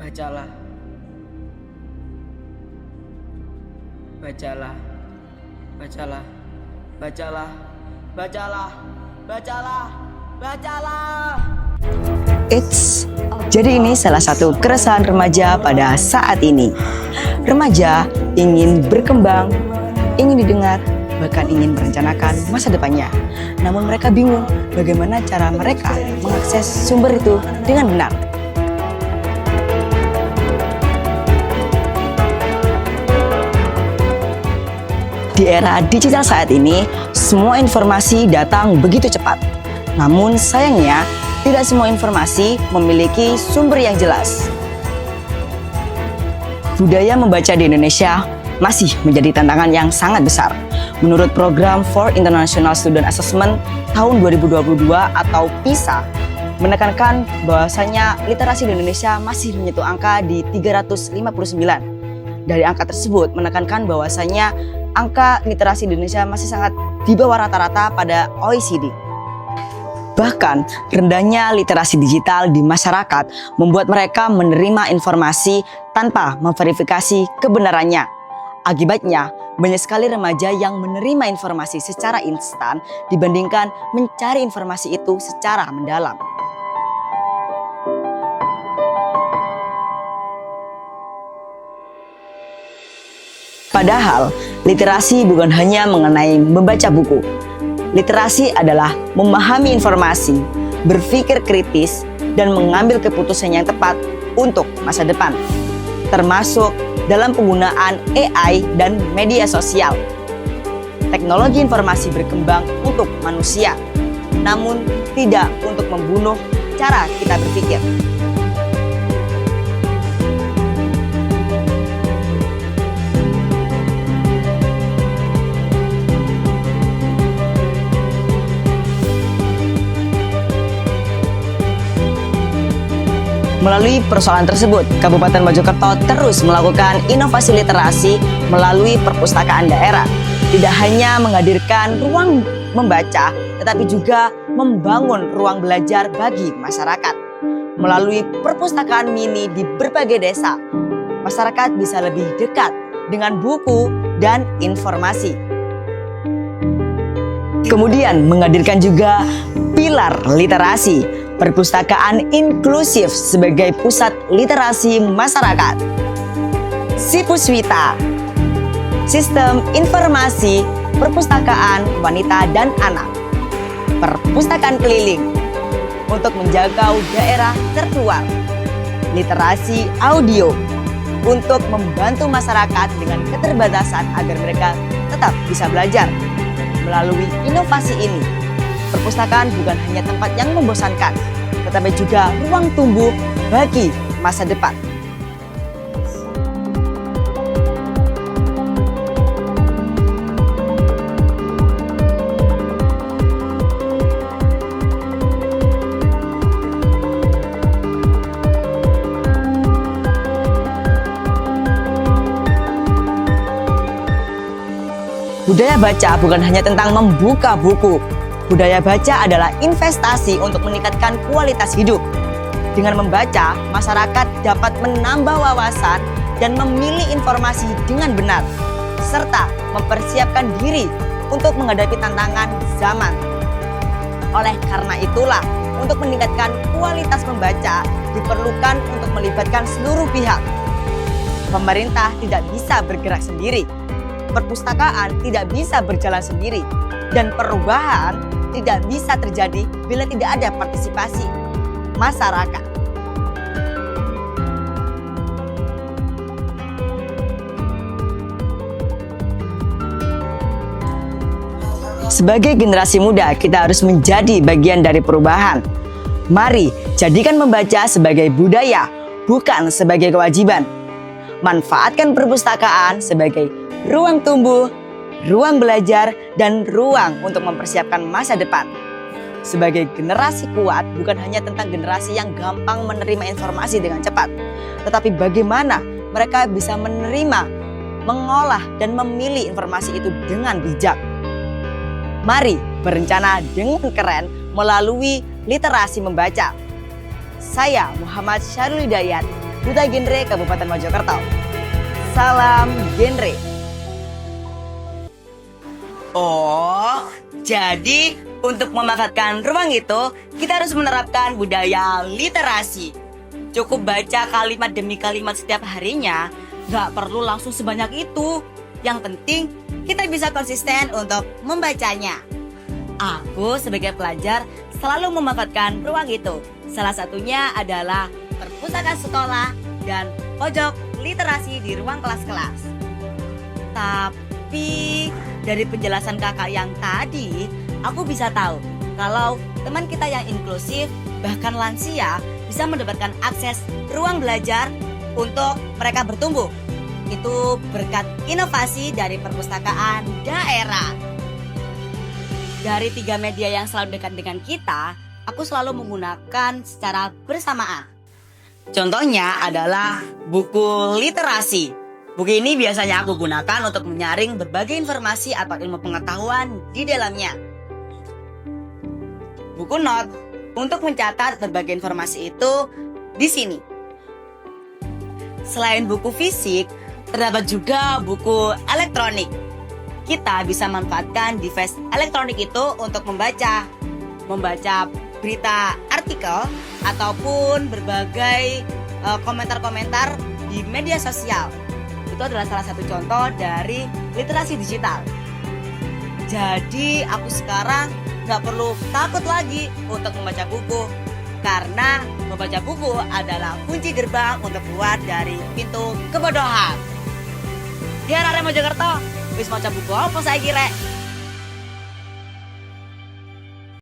Bacalah, bacalah, bacalah, bacalah, bacalah, bacalah, bacalah. Jadi ini salah satu keresahan remaja pada saat ini. Remaja ingin berkembang, ingin didengar, bahkan ingin merencanakan masa depannya. Namun mereka bingung bagaimana cara mereka mengakses sumber itu dengan benar. Di era digital saat ini, semua informasi datang begitu cepat. Namun sayangnya, tidak semua informasi memiliki sumber yang jelas. Budaya membaca di Indonesia masih menjadi tantangan yang sangat besar. Menurut program for International Student Assessment tahun 2022 atau PISA, menekankan bahwasanya literasi di Indonesia masih menyentuh angka di 359. Dari angka tersebut menekankan bahwasanya angka literasi di Indonesia masih sangat di bawah rata-rata pada OECD. Bahkan, rendahnya literasi digital di masyarakat membuat mereka menerima informasi tanpa memverifikasi kebenarannya. Akibatnya, banyak sekali remaja yang menerima informasi secara instan dibandingkan mencari informasi itu secara mendalam. Padahal, literasi bukan hanya mengenai membaca buku. Literasi adalah memahami informasi, berpikir kritis, dan mengambil keputusan yang tepat untuk masa depan. Termasuk dalam penggunaan AI dan media sosial. Teknologi informasi berkembang untuk manusia, namun tidak untuk membunuh cara kita berpikir. Melalui persoalan tersebut, Kabupaten Mojokerto terus melakukan inovasi literasi melalui perpustakaan daerah. Tidak hanya menghadirkan ruang membaca, tetapi juga membangun ruang belajar bagi masyarakat. Melalui perpustakaan mini di berbagai desa, masyarakat bisa lebih dekat dengan buku dan informasi. Kemudian menghadirkan juga pilar literasi, perpustakaan inklusif sebagai pusat literasi masyarakat. Sipuswita, sistem informasi perpustakaan wanita dan anak. Perpustakaan keliling untuk menjangkau daerah terluar. Literasi audio untuk membantu masyarakat dengan keterbatasan agar mereka tetap bisa belajar. Melalui inovasi ini, perpustakaan bukan hanya tempat yang membosankan, tetapi juga ruang tumbuh bagi masa depan. Budaya baca bukan hanya tentang membuka buku. Budaya baca adalah investasi untuk meningkatkan kualitas hidup. Dengan membaca, masyarakat dapat menambah wawasan dan memilih informasi dengan benar, serta mempersiapkan diri untuk menghadapi tantangan zaman. Oleh karena itulah, untuk meningkatkan kualitas membaca diperlukan untuk melibatkan seluruh pihak. Pemerintah tidak bisa bergerak sendiri, perpustakaan tidak bisa berjalan sendiri, dan perubahan tidak bisa terjadi bila tidak ada partisipasi masyarakat. Sebagai generasi muda, kita harus menjadi bagian dari perubahan. Mari jadikan membaca sebagai budaya, bukan sebagai kewajiban. Manfaatkan perpustakaan sebagai ruang tumbuh, ruang belajar, dan ruang untuk mempersiapkan masa depan. Sebagai generasi kuat bukan hanya tentang generasi yang gampang menerima informasi dengan cepat, tetapi bagaimana mereka bisa menerima, mengolah, dan memilih informasi itu dengan bijak. Mari berencana dengan keren melalui literasi membaca. Saya Muhammad Syarul Hidayat Duta Genre Kabupaten Mojokerto. Salam genre. Oh, jadi untuk memanfaatkan ruang itu, kita harus menerapkan budaya literasi. Cukup baca kalimat demi kalimat setiap harinya, gak perlu langsung sebanyak itu. Yang penting, kita bisa konsisten untuk membacanya. Aku sebagai pelajar selalu memanfaatkan ruang itu. Salah satunya adalah perpustakaan sekolah dan pojok literasi di ruang kelas-kelas. Tapi dari penjelasan kakak yang tadi, aku bisa tahu kalau teman kita yang inklusif, bahkan lansia, bisa mendapatkan akses ruang belajar untuk mereka bertumbuh. Itu berkat inovasi dari perpustakaan daerah. Dari 3 media yang selalu dekat dengan kita, aku selalu menggunakan secara bersamaan. Contohnya adalah buku literasi. Buku ini biasanya aku gunakan untuk menyaring berbagai informasi atau ilmu pengetahuan di dalamnya. Buku not untuk mencatat berbagai informasi itu di sini. Selain buku fisik, terdapat juga buku elektronik. Kita bisa manfaatkan device elektronik itu untuk membaca berita artikel ataupun berbagai komentar-komentar di media sosial. Itu adalah salah satu contoh dari literasi digital. Jadi aku sekarang gak perlu takut lagi untuk membaca buku, karena membaca buku adalah kunci gerbang untuk keluar dari pintu kebodohan. Di arah Mojokerto, wis maca buku apa saya kira?